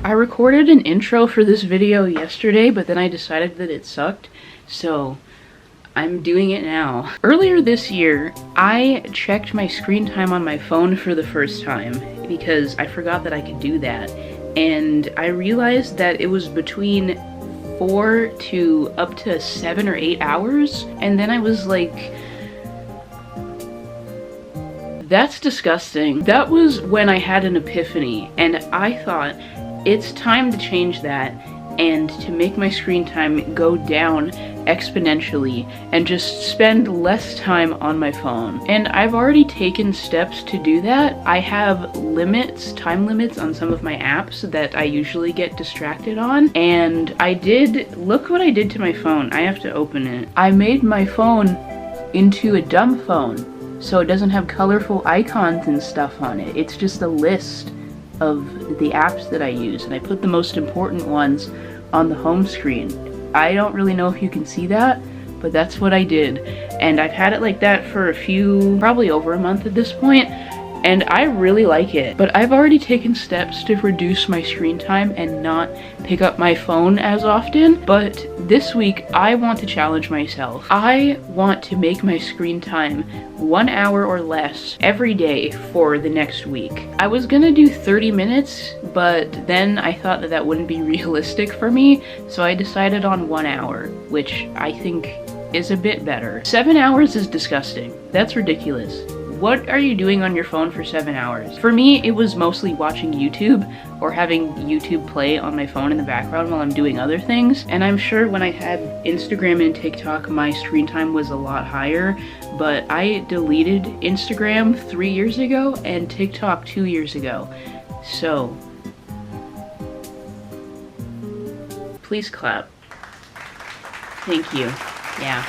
I recorded an intro for this video yesterday, but then I decided that it sucked, so I'm doing it now. Earlier this year, I checked my screen time on my phone for the first time because I forgot that I could do that. And I realized that it was between 4 to up to 7 or 8 hours. And then I was like, that's disgusting. That was when I had an epiphany, and I thought it's time to change that and to make my screen time go down exponentially and just spend less time on my phone. And I've already taken steps to do that. I have time limits on some of my apps that I usually get distracted on, and look what I did to my phone. I have to open it. I made my phone into a dumb phone, so it doesn't have colorful icons and stuff on it. It's just a list of the apps that I use, and I put the most important ones on the home screen. I don't really know if you can see that, but that's what I did. And I've had it like that for probably over a month at this point, and I really like it. But I've already taken steps to reduce my screen time and not pick up my phone as often. But this week, I want to challenge myself. I want to make my screen time 1 hour or less every day for the next week. I was gonna do 30 minutes, but then I thought that that wouldn't be realistic for me, so I decided on 1 hour, which I think is a bit better. 7 hours is disgusting. That's ridiculous. What are you doing on your phone for 7 hours? For me, it was mostly watching YouTube or having YouTube play on my phone in the background while I'm doing other things. And I'm sure when I had Instagram and TikTok, my screen time was a lot higher, but I deleted Instagram 3 years ago and TikTok 2 years ago. So, please clap. Thank you. Yeah.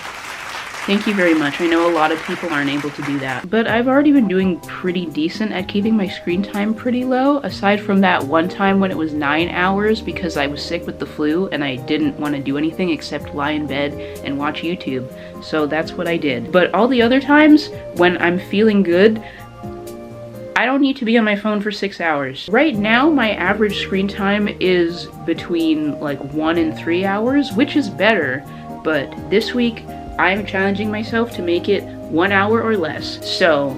Thank you very much. I know a lot of people aren't able to do that, but I've already been doing pretty decent at keeping my screen time pretty low, aside from that one time when it was 9 hours because I was sick with the flu and I didn't want to do anything except lie in bed and watch YouTube. So that's what I did. But all the other times when I'm feeling good, I don't need to be on my phone for 6 hours. Right now, my average screen time is between like 1 and 3 hours, which is better, but this week, I'm challenging myself to make it 1 hour or less. So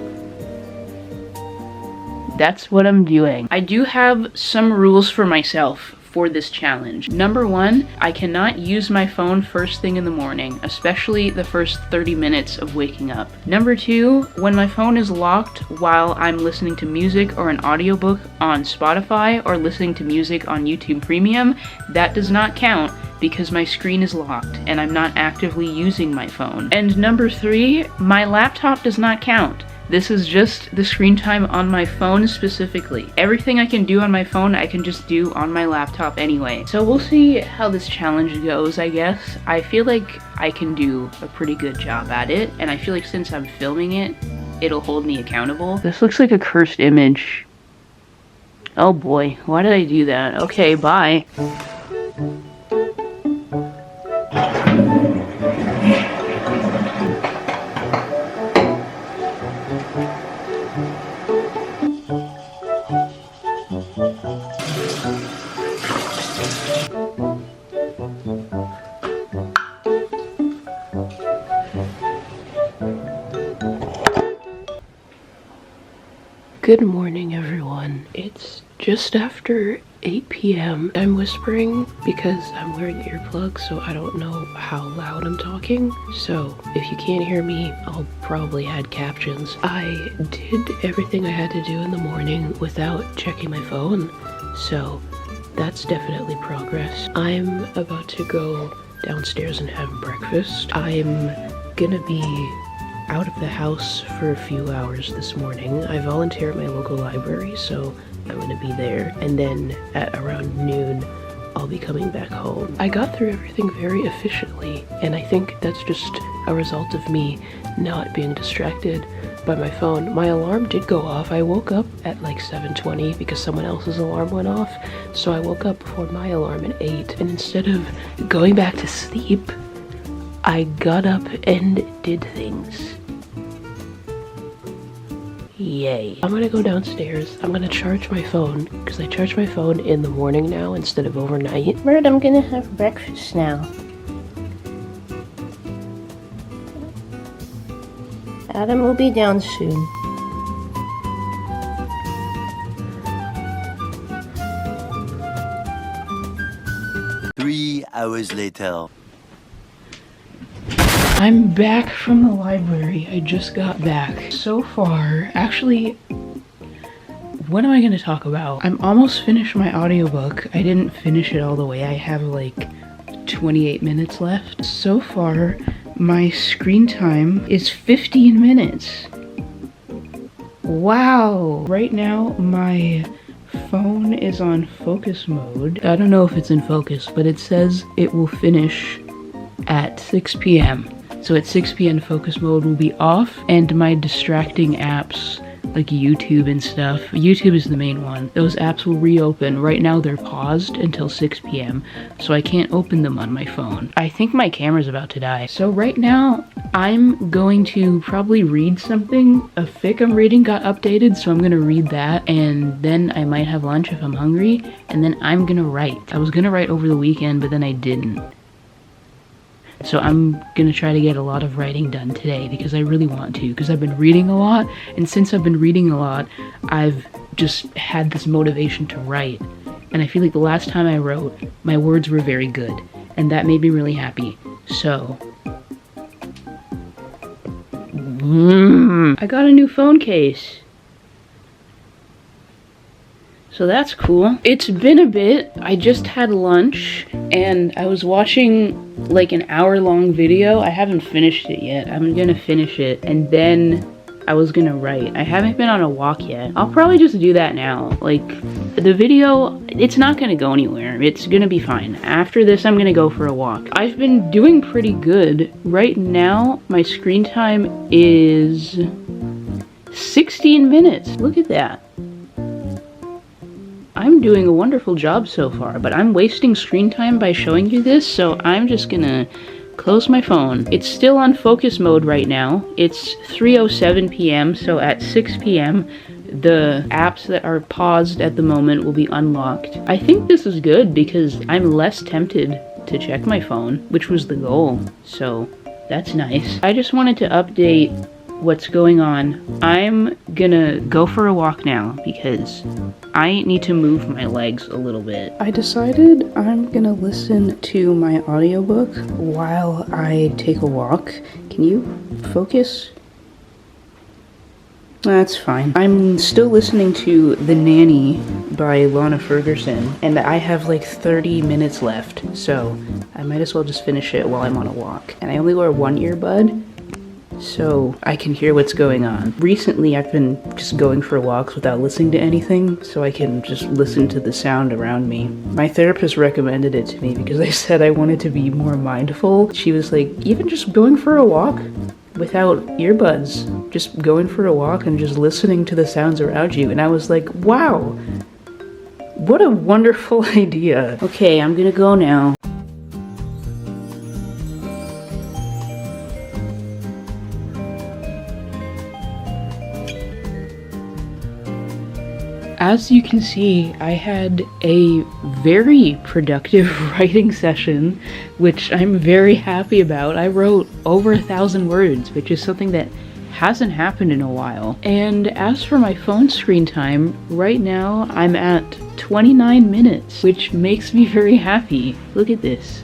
that's what I'm doing. I do have some rules for myself for this challenge. Number 1, I cannot use my phone first thing in the morning, especially the first 30 minutes of waking up. Number 2, when my phone is locked while I'm listening to music or an audiobook on Spotify or listening to music on YouTube Premium, that does not count because my screen is locked and I'm not actively using my phone. And number 3, my laptop does not count. This is just the screen time on my phone specifically. Everything I can do on my phone, I can just do on my laptop anyway. So we'll see how this challenge goes, I guess. I feel like I can do a pretty good job at it, and I feel like since I'm filming it, it'll hold me accountable. This looks like a cursed image. Oh boy, why did I do that? Okay, bye. Good morning, everyone. It's just after 8 p.m. I'm whispering because I'm wearing earplugs, so I don't know how loud I'm talking. So if you can't hear me, I'll probably add captions. I did everything I had to do in the morning without checking my phone, so that's definitely progress. I'm about to go downstairs and have breakfast. I'm gonna be out of the house for a few hours this morning. I volunteer at my local library, so I'm gonna be there. And then at around noon, I'll be coming back home. I got through everything very efficiently, and I think that's just a result of me not being distracted by my phone. My alarm did go off. I woke up at like 7:20 because someone else's alarm went off, so I woke up before my alarm at 8, and instead of going back to sleep, I got up and did things. Yay. I'm gonna go downstairs. I'm gonna charge my phone, because I charge my phone in the morning now instead of overnight. Bird, I'm gonna have breakfast now. Adam will be down soon. Three hours later. I'm back from the library. I just got back. So far, actually, what am I gonna talk about? I'm almost finished my audiobook. I didn't finish it all the way. I have like 28 minutes left. So far, my screen time is 15 minutes. Wow. Right now, my phone is on focus mode. I don't know if it's in focus, but it says it will finish at 6 p.m. So at 6 p.m. focus mode will be off, and my distracting apps like YouTube and stuff, YouTube is the main one, those apps will reopen. Right now they're paused until 6 p.m. so I can't open them on my phone. I think my camera's about to die. So right now I'm going to probably read something. A fic I'm reading got updated, so I'm gonna read that, and then I might have lunch if I'm hungry, and then I'm gonna write. I was gonna write over the weekend, but then I didn't. So I'm gonna try to get a lot of writing done today because I really want to, because I've been reading a lot, and since I've been reading a lot, I've just had this motivation to write. And I feel like the last time I wrote, my words were very good, and that made me really happy. So I got a new phone case. So that's cool. It's been a bit. I just had lunch and I was watching like an hour-long video. I haven't finished it yet. I'm gonna finish it and then I was gonna write. I haven't been on a walk yet. I'll probably just do that now. Like, the video, it's not gonna go anywhere. It's gonna be fine. After this, I'm gonna go for a walk. I've been doing pretty good. Right now, my screen time is 16 minutes. Look at that. I'm doing a wonderful job so far, but I'm wasting screen time by showing you this, so I'm just gonna close my phone. It's still on focus mode right now. It's 3:07 p.m., so at 6 p.m., the apps that are paused at the moment will be unlocked. I think this is good because I'm less tempted to check my phone, which was the goal, so that's nice. I just wanted to update what's going on. I'm gonna go for a walk now because I need to move my legs a little bit. I decided I'm gonna listen to my audiobook while I take a walk. Can you focus? That's fine. I'm still listening to The Nanny by Lana Ferguson, and I have like 30 minutes left, so I might as well just finish it while I'm on a walk. And I only wear one earbud, so I can hear what's going on. Recently, I've been just going for walks without listening to anything, so I can just listen to the sound around me. My therapist recommended it to me because I said I wanted to be more mindful. She was like, even just going for a walk without earbuds, just going for a walk and just listening to the sounds around you. And I was like, wow, what a wonderful idea. Okay, I'm gonna go now. As you can see, I had a very productive writing session, which I'm very happy about. I wrote over 1,000 words, which is something that hasn't happened in a while. And as for my phone screen time, right now I'm at 29 minutes, which makes me very happy. Look at this.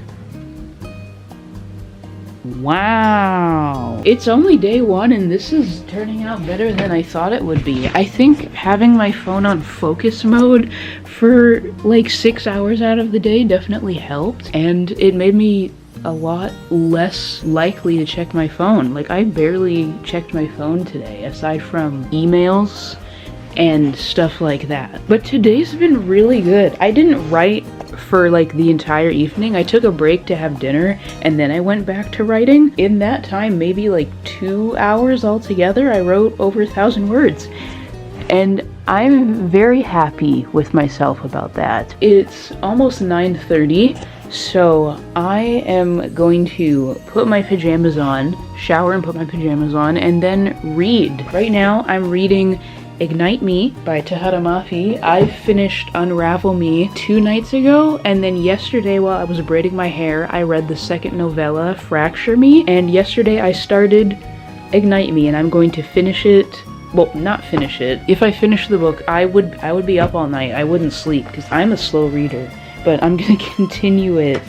Wow. It's only day one and this is turning out better than I thought it would be. I think having my phone on focus mode for like 6 hours out of the day definitely helped, and it made me a lot less likely to check my phone. Like, I barely checked my phone today aside from emails and stuff like that. But today's been really good. I didn't write for like the entire evening. I took a break to have dinner and then I went back to writing. In that time, maybe like 2 hours altogether, I wrote over 1,000 words. And I'm very happy with myself about that. It's almost 9:30, So I am going to put my pajamas on, shower and put my pajamas on, and then read. Right now I'm reading Ignite Me by Tahara Mafi. I finished Unravel Me 2 nights ago, and then yesterday while I was braiding my hair, I read the second novella, Fracture Me, and yesterday I started Ignite Me, and I'm going to finish it. Well, not finish it. If I finish the book, I would be up all night. I wouldn't sleep because I'm a slow reader, but I'm gonna continue it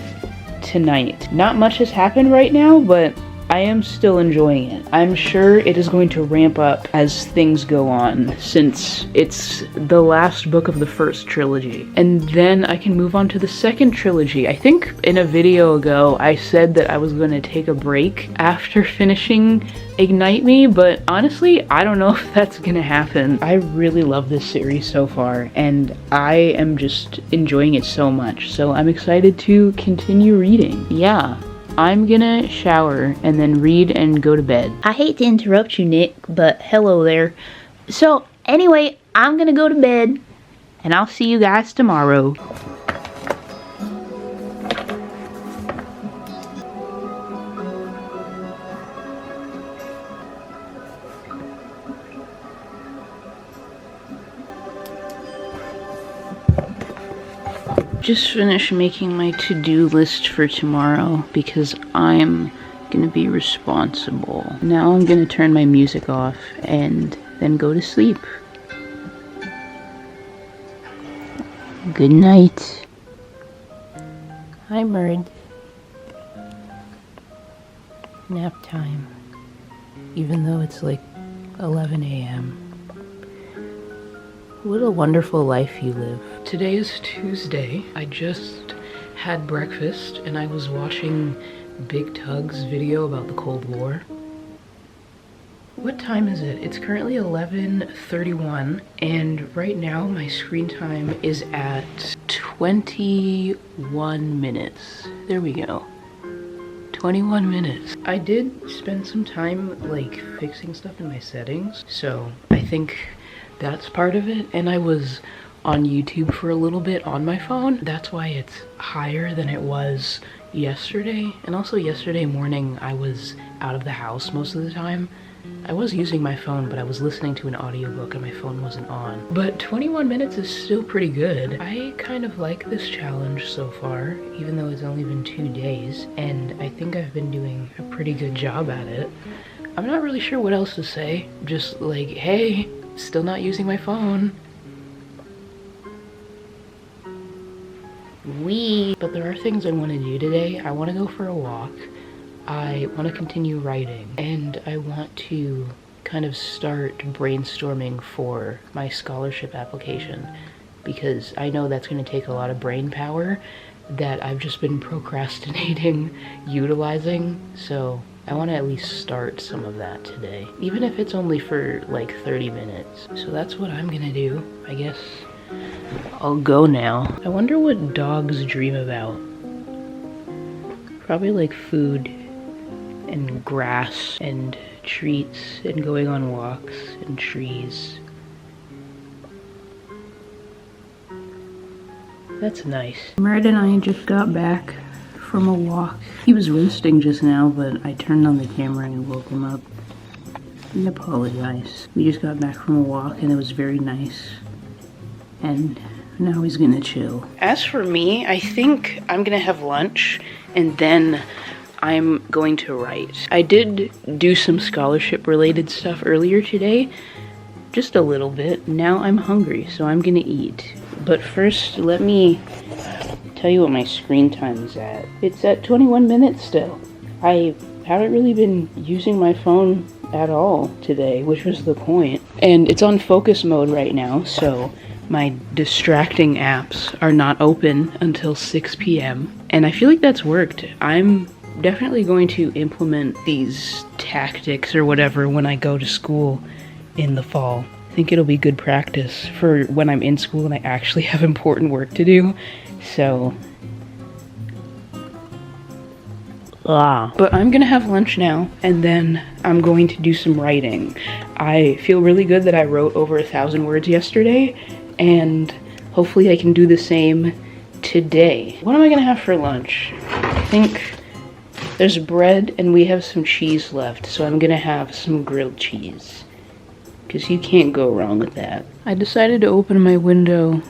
tonight. Not much has happened right now, but I am still enjoying it. I'm sure it is going to ramp up as things go on, since it's the last book of the first trilogy. And then I can move on to the second trilogy. I think in a video ago, I said that I was going to take a break after finishing Ignite Me, but honestly, I don't know if that's gonna happen. I really love this series so far, and I am just enjoying it so much, so I'm excited to continue reading. Yeah. I'm gonna shower and then read and go to bed. I hate to interrupt you, Nick, but hello there. So, anyway, I'm gonna go to bed, And I'll see you guys tomorrow. Just finished making my to-do list for tomorrow because I'm gonna be responsible. Now I'm gonna turn my music off and then go to sleep. Good night. Hi, bird. Nap time. Even though it's like 11 a.m. What a wonderful life you live. Today is Tuesday. I just had breakfast and I was watching Big Tug's video about the Cold War. What time is it? It's currently 11:31 and right now my screen time is at 21 minutes. There we go. 21 minutes. I did spend some time like fixing stuff in my settings, so I think that's part of it. And I was on YouTube for a little bit on my phone. That's why it's higher than it was yesterday. And also yesterday morning I was out of the house most of the time. I was using my phone, but I was listening to an audiobook and my phone wasn't on. But 21 minutes is still pretty good. I kind of like this challenge so far, even though it's only been 2 days, and I think I've been doing a pretty good job at it. I'm not really sure what else to say. Just like, hey, still not using my phone. But there are things I want to do today. I want to go for a walk. I want to continue writing, and I want to kind of start brainstorming for my scholarship application, because I know that's going to take a lot of brain power that I've just been procrastinating utilizing, so I want to at least start some of that today, even if it's only for like 30 minutes. So that's what I'm gonna do. I guess I'll go now. I wonder what dogs dream about. Probably like food and grass and treats and going on walks and trees. That's nice. Merritt and I just got back from a walk. He was roosting just now, but I turned on the camera and woke him up. I apologize. We just got back from a walk and it was very nice. And now he's gonna chill. As for me, I think I'm gonna have lunch and then I'm going to write. I did do some scholarship related stuff earlier today, just a little bit. Now I'm hungry, so I'm gonna eat. But first, let me tell you what my screen time is at. It's at 21 minutes still. I haven't really been using my phone at all today, which was the point. And it's on focus mode right now, so my distracting apps are not open until 6 p.m. And I feel like that's worked. I'm definitely going to implement these tactics or whatever when I go to school in the fall. I think it'll be good practice for when I'm in school and I actually have important work to do. So, but I'm gonna have lunch now and then I'm going to do some writing. I feel really good that I wrote over 1,000 words yesterday, and hopefully I can do the same today, what am I gonna have for lunch? I think there's bread and we have some cheese left, so I'm gonna have some grilled cheese. Because you can't go wrong with that. I decided to open my window.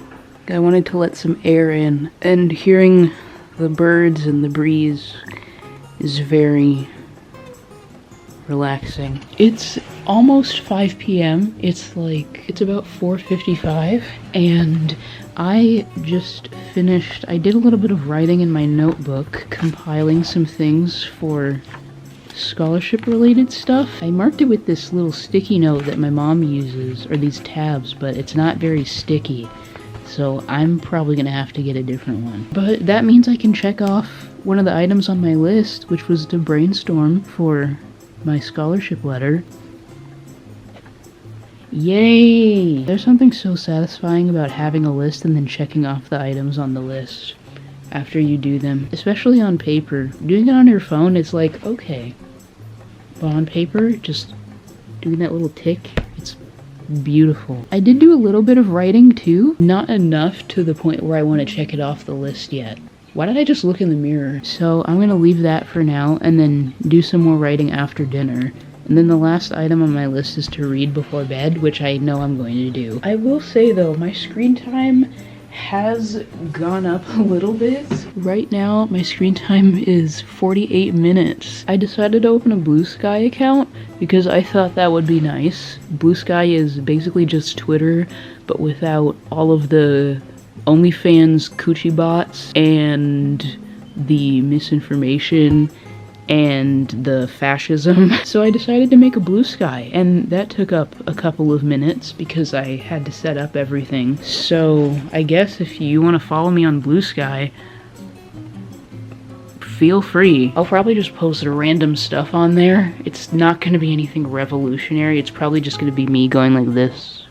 I wanted to let some air in, and hearing the birds and the breeze is very relaxing. It's almost 5 p.m. It's about 4:55, and I just finished, I did a little bit of writing in my notebook, compiling some things for scholarship related stuff. I marked it with this little sticky note that my mom uses, or these tabs, but it's not very sticky. So I'm probably gonna have to get a different one. But that means I can check off one of the items on my list, which was to brainstorm for my scholarship letter. Yay! There's something so satisfying about having a list and then checking off the items on the list after you do them, especially on paper. Doing it on your phone, it's like, okay. But on paper, just doing that little tick, it's beautiful. I did do a little bit of writing too, not enough to the point where I want to check it off the list yet. Why did I just look in the mirror? So I'm gonna leave that for now and then do some more writing after dinner. And then the last item on my list is to read before bed, which I know I'm going to do. I will say though, my screen time has gone up a little bit. Right now, my screen time is 48 minutes. I decided to open a Blue Sky account because I thought that would be nice. Blue Sky is basically just Twitter, but without all of the OnlyFans coochie bots and the misinformation and the fascism. So I decided to make a Blue Sky, and that took up a couple of minutes because I had to set up everything. So I guess if you want to follow me on Blue Sky, feel free. I'll probably just post random stuff on there. It's not going to be anything revolutionary. It's probably just going to be me going like this,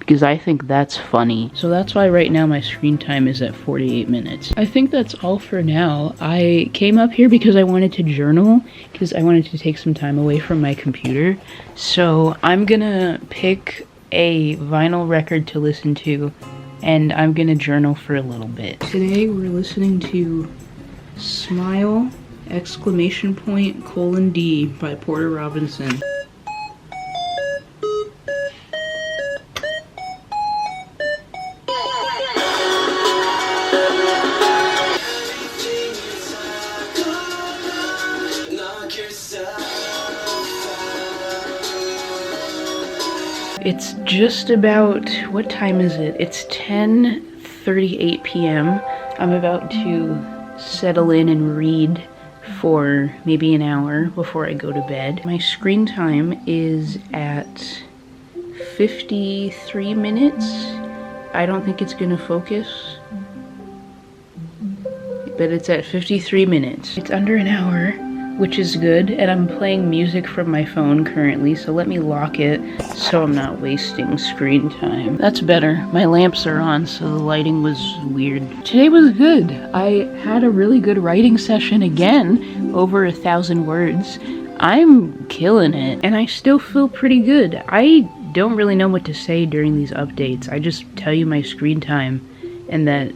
because I think that's funny. So that's why right now my screen time is at 48 minutes. I think that's all for now. I came up here because I wanted to journal, because I wanted to take some time away from my computer. So I'm gonna pick a vinyl record to listen to, and I'm gonna journal for a little bit. Today we're listening to Smile! D by Porter Robinson. It's just about, what time is it? It's 10:38 p.m. I'm about to settle in and read for maybe an hour before I go to bed. My screen time is at 53 minutes. I don't think it's gonna focus, but it's at 53 minutes. It's under an hour, which is good, and I'm playing music from my phone currently, so let me lock it so I'm not wasting screen time. That's better. My lamps are on, so the lighting was weird. Today was good. I had a really good writing session again, over 1,000 words. I'm killing it, and I still feel pretty good. I don't really know what to say during these updates. I just tell you my screen time, and that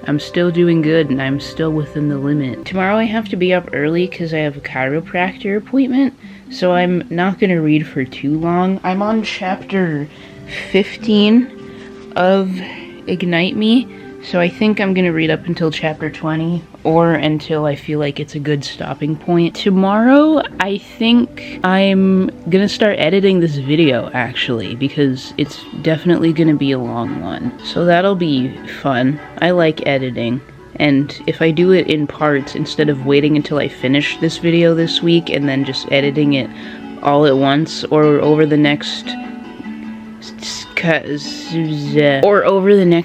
I'm still doing good and I'm still within the limit. Tomorrow I have to be up early because I have a chiropractor appointment, so I'm not going to read for too long. I'm on chapter 15 of Ignite Me, so I think I'm going to read up until chapter 20, or until I feel like it's a good stopping point. Tomorrow, I think I'm going to start editing this video, actually, because it's definitely going to be a long one. So that'll be fun. I like editing. And if I do it in parts, instead of waiting until I finish this video this week and then just editing it all at once, or over the next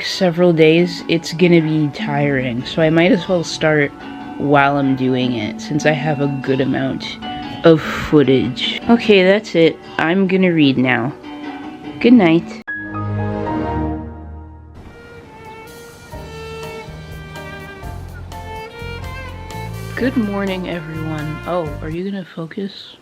several days, it's gonna be tiring. So I might as well start while I'm doing it, since I have a good amount of footage. Okay, that's it. I'm gonna read now. Good night. Good morning, everyone. Oh, are you gonna focus?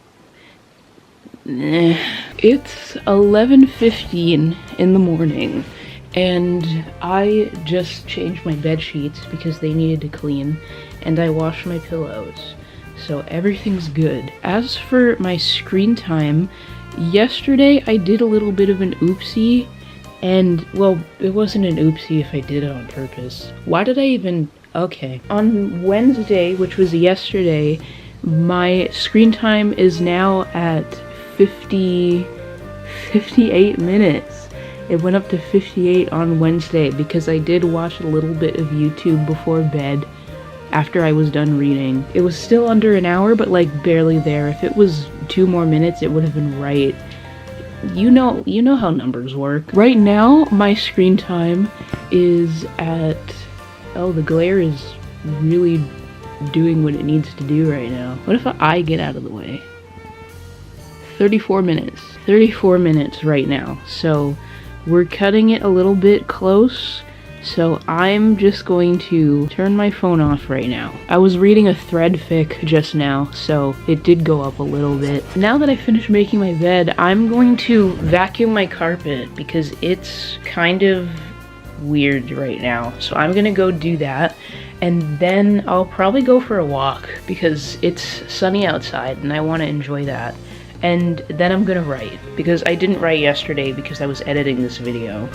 It's 11:15 in the morning, and I just changed my bed sheets because they needed to clean, and I washed my pillows. So everything's good. As for my screen time, yesterday I did a little bit of an oopsie, and well, it wasn't an oopsie if I did it on purpose. Why did I even... Okay. On Wednesday, which was yesterday, my screen time is now at 58 minutes. It went up to 58 on Wednesday because I did watch a little bit of YouTube before bed after I was done reading. It was still under an hour, but like barely there. If it was 2 more minutes, it would have been right. You know how numbers work. Right now, my screen time is at... Oh, the glare is really doing what it needs to do right now. What if I get out of the way? 34 minutes. 34 minutes right now. So we're cutting it a little bit close. So I'm just going to turn my phone off right now. I was reading a thread fic just now, so it did go up a little bit. Now that I finished making my bed, I'm going to vacuum my carpet because it's kind of weird right now. So I'm gonna go do that, and then I'll probably go for a walk because it's sunny outside and I want to enjoy that. And then I'm gonna write because I didn't write yesterday because I was editing this video.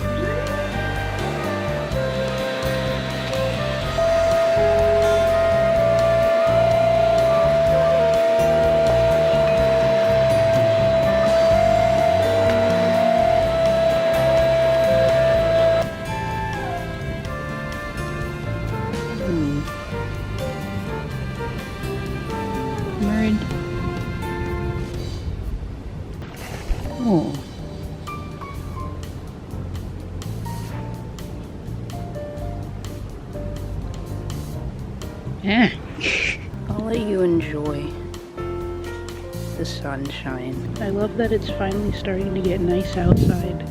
Oh. Yeah. I'll let you enjoy the sunshine. I love that it's finally starting to get nice outside.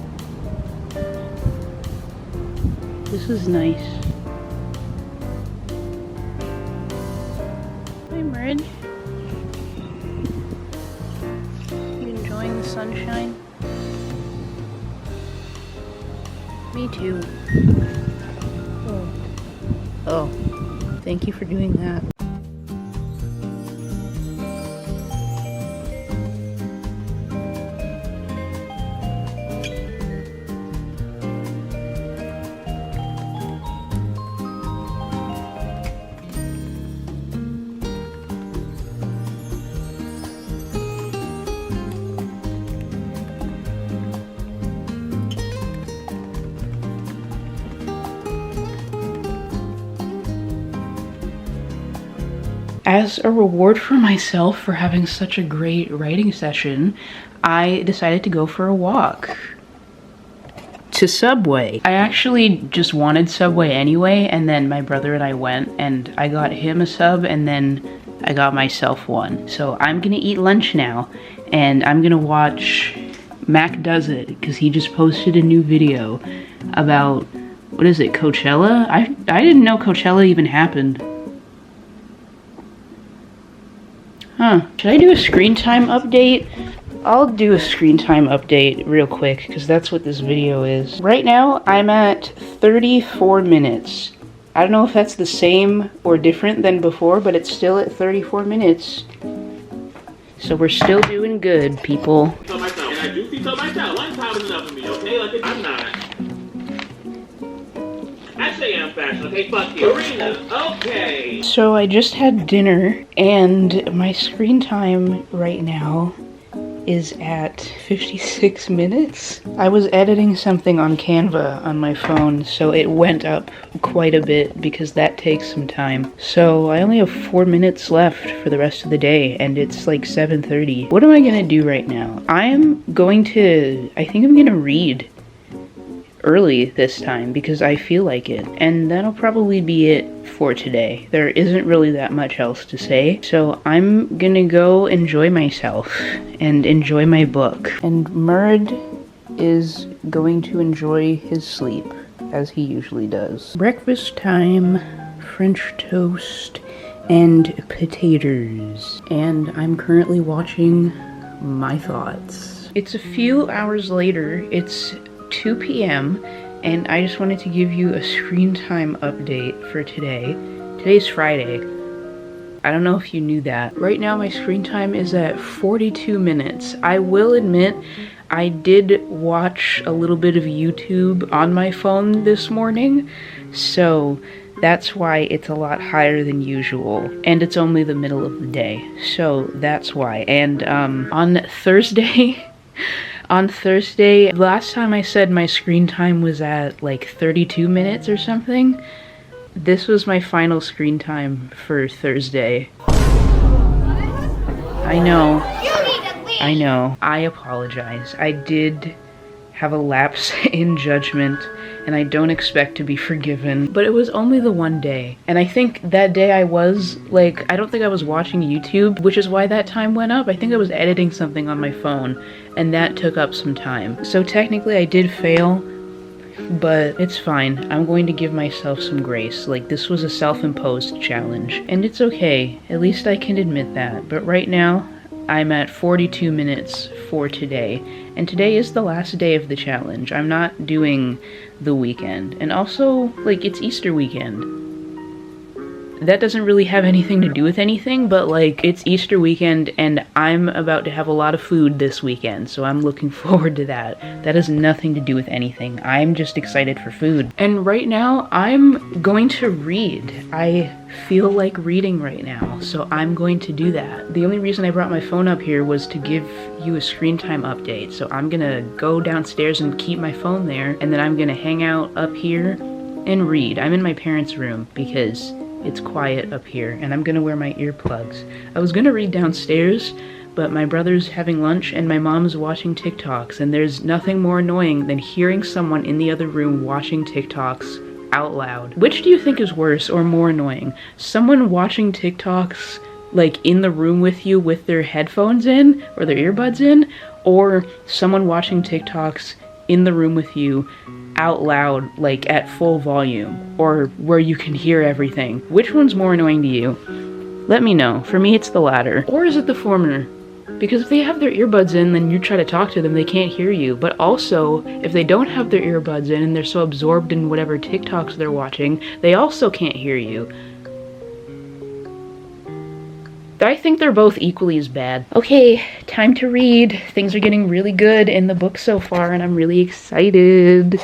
This is nice. Hi, Merd. The sunshine? Me too. Oh, thank you for doing that. As a reward for myself for having such a great writing session, I decided to go for a walk to Subway. I actually just wanted Subway anyway, and then my brother and I went, and I got him a sub, and then I got myself one. So I'm gonna eat lunch now, and I'm gonna watch Mac Does It, because he just posted a new video about, what is it, Coachella? I didn't know Coachella even happened. Huh. Should I do a screen time update? I'll do a screen time update real quick because that's what this video is. Right now, I'm at 34 minutes. I don't know if that's the same or different than before, but it's still at 34 minutes. So we're still doing good, people. And I do see myself. One time is enough for me, okay? Like, I'm not. Actually, I'm fashion, okay? Fuck you. Arena, okay. So I just had dinner, and my screen time right now is at 56 minutes. I was editing something on Canva on my phone, so it went up quite a bit because that takes some time. So I only have 4 minutes left for the rest of the day, and it's like 7:30. What am I gonna do right now? I think I'm gonna read early this time because I feel like it, and that'll probably be it for today. There isn't really that much else to say, so I'm gonna go enjoy myself and enjoy my book, and Merd is going to enjoy his sleep as he usually does. Breakfast time, French toast and potatoes, and I'm currently watching My Thoughts. It's a few hours later. It's 2 p.m. and I just wanted to give you a screen time update for today. Today's Friday. I don't know if you knew that. Right now my screen time is at 42 minutes. I will admit I did watch a little bit of YouTube on my phone this morning, so that's why it's a lot higher than usual. And it's only the middle of the day, so that's why. And on Thursday, last time I said my screen time was at like 32 minutes or something. This was my final screen time for Thursday. I know. I apologize. I did have a lapse in judgment, and I don't expect to be forgiven. But it was only the one day. And I think that day I was, like, I don't think I was watching YouTube, which is why that time went up. I think I was editing something on my phone, and that took up some time. So technically I did fail, but it's fine. I'm going to give myself some grace. Like, this was a self-imposed challenge, and it's okay. At least I can admit that. But right now, I'm at 42 minutes for today, and today is the last day of the challenge. I'm not doing the weekend, and also, like, it's Easter weekend. That doesn't really have anything to do with anything, but like, it's Easter weekend and I'm about to have a lot of food this weekend, so I'm looking forward to that. That has nothing to do with anything. I'm just excited for food. And right now, I'm going to read. I feel like reading right now, so I'm going to do that. The only reason I brought my phone up here was to give you a screen time update, so I'm gonna go downstairs and keep my phone there, and then I'm gonna hang out up here and read. I'm in my parents' room because it's quiet up here, and I'm gonna wear my earplugs. I was gonna read downstairs, but my brother's having lunch and my mom's watching TikToks, and there's nothing more annoying than hearing someone in the other room watching TikToks out loud. Which do you think is worse or more annoying? Someone watching TikToks, like, in the room with you with their headphones in, or their earbuds in, or someone watching TikToks in the room with you out loud, like at full volume, or where you can hear everything? Which one's more annoying to you? Let me know. For me, it's the latter. Or is it the former? Because if they have their earbuds in, then you try to talk to them, they can't hear you. But also, if they don't have their earbuds in and they're so absorbed in whatever TikToks they're watching, they also can't hear you. I think they're both equally as bad. Okay, time to read. Things are getting really good in the book so far, and I'm really excited.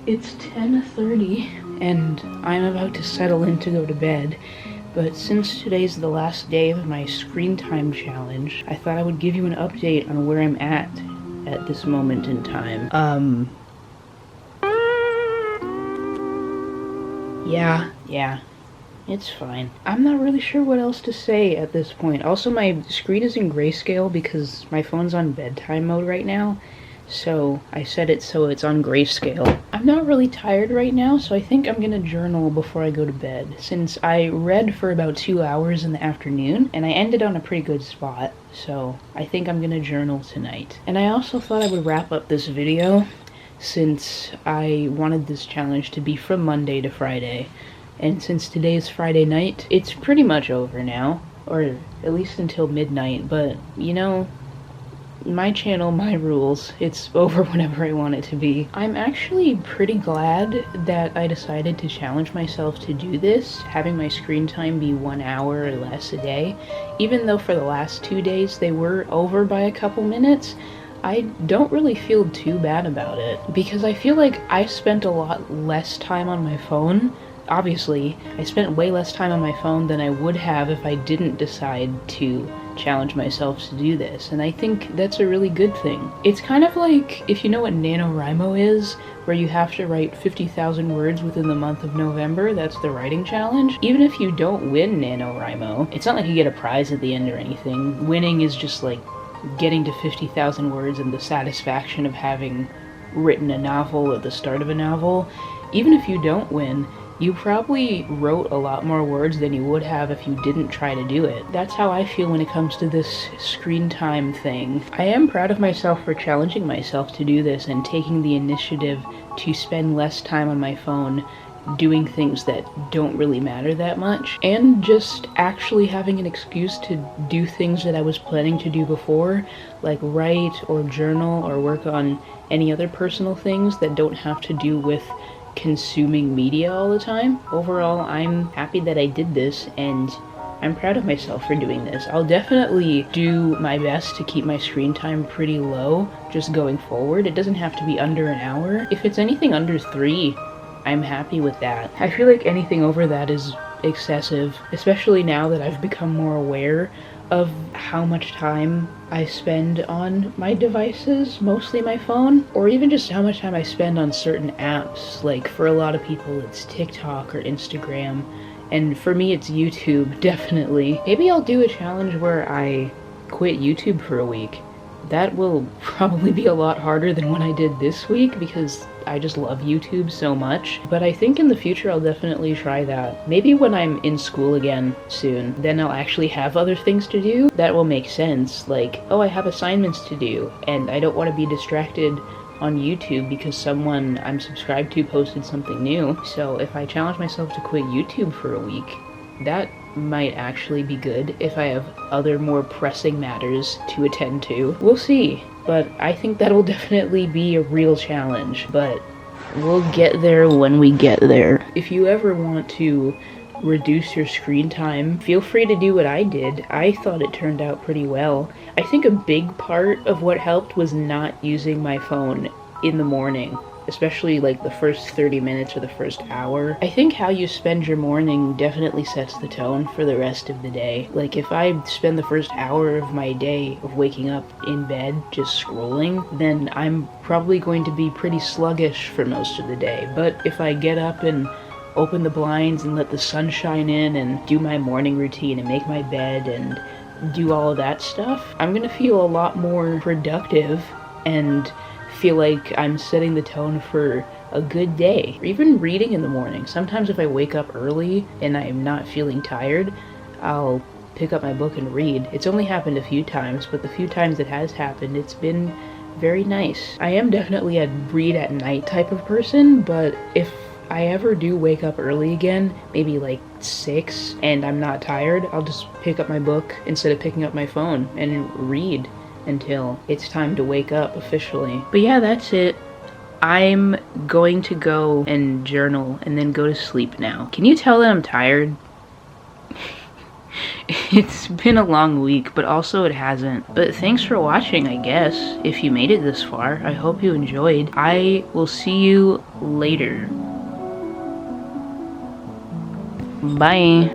It's 10:30 and I'm about to settle in to go to bed, but since today's the last day of my screen time challenge, I thought I would give you an update on where I'm at this moment in time. Yeah, it's fine. I'm not really sure what else to say at this point. Also, my screen is in grayscale because my phone's on bedtime mode right now. So I set it so it's on grayscale. I'm not really tired right now, so I think I'm gonna journal before I go to bed, since I read for about 2 hours in the afternoon and I ended on a pretty good spot, so I think I'm gonna journal tonight. And I also thought I would wrap up this video since I wanted this challenge to be from Monday to Friday, and since today is Friday night, it's pretty much over now, or at least until midnight, but you know, my channel, my rules. It's over whenever I want it to be. I'm actually pretty glad that I decided to challenge myself to do this, having my screen time be 1 hour or less a day. Even though for the last 2 days they were over by a couple minutes, I don't really feel too bad about it, because I feel like I spent a lot less time on my phone. Obviously, I spent way less time on my phone than I would have if I didn't decide to challenge myself to do this, and I think that's a really good thing. It's kind of like, if you know what NaNoWriMo is, where you have to write 50,000 words within the month of November. That's the writing challenge. Even if you don't win NaNoWriMo, it's not like you get a prize at the end or anything. Winning is just like getting to 50,000 words and the satisfaction of having written a novel at the start of a novel. Even if you don't win, you probably wrote a lot more words than you would have if you didn't try to do it. That's how I feel when it comes to this screen time thing. I am proud of myself for challenging myself to do this and taking the initiative to spend less time on my phone doing things that don't really matter that much, and just actually having an excuse to do things that I was planning to do before, like write or journal or work on any other personal things that don't have to do with consuming media all the time. Overall, I'm happy that I did this, and I'm proud of myself for doing this. I'll definitely do my best to keep my screen time pretty low just going forward. It doesn't have to be under an hour. If it's anything under 3, I'm happy with that. I feel like anything over that is excessive, especially now that I've become more aware of how much time I spend on my devices, mostly my phone, or even just how much time I spend on certain apps. Like for a lot of people it's TikTok or Instagram, and for me it's YouTube, definitely. Maybe I'll do a challenge where I quit YouTube for a week. That will probably be a lot harder than what I did this week because I just love YouTube so much. But I think in the future I'll definitely try that. Maybe when I'm in school again soon, then I'll actually have other things to do. That will make sense. Like, oh, I have assignments to do and I don't want to be distracted on YouTube because someone I'm subscribed to posted something new. So if I challenge myself to quit YouTube for a week, that might actually be good if I have other more pressing matters to attend to. We'll see, but I think that'll definitely be a real challenge, but we'll get there when we get there. If you ever want to reduce your screen time, feel free to do what I did. I thought it turned out pretty well. I think a big part of what helped was not using my phone in the morning, especially like the first 30 minutes or the first hour. I think how you spend your morning definitely sets the tone for the rest of the day. Like if I spend the first hour of my day of waking up in bed just scrolling, then I'm probably going to be pretty sluggish for most of the day. But if I get up and open the blinds and let the sun shine in and do my morning routine and make my bed and do all of that stuff, I'm gonna feel a lot more productive and feel like I'm setting the tone for a good day. Or even reading in the morning. Sometimes if I wake up early and I'm not feeling tired, I'll pick up my book and read. It's only happened a few times, but the few times it has happened, it's been very nice. I am definitely a read at night type of person, but if I ever do wake up early again, maybe like 6, and I'm not tired, I'll just pick up my book instead of picking up my phone and read until it's time to wake up officially. But yeah, that's it. I'm going to go and journal and then go to sleep now. Can you tell that I'm tired? It's been a long week, but also it hasn't. But thanks for watching, I guess, if you made it this far. I hope you enjoyed. I will see you later. Bye.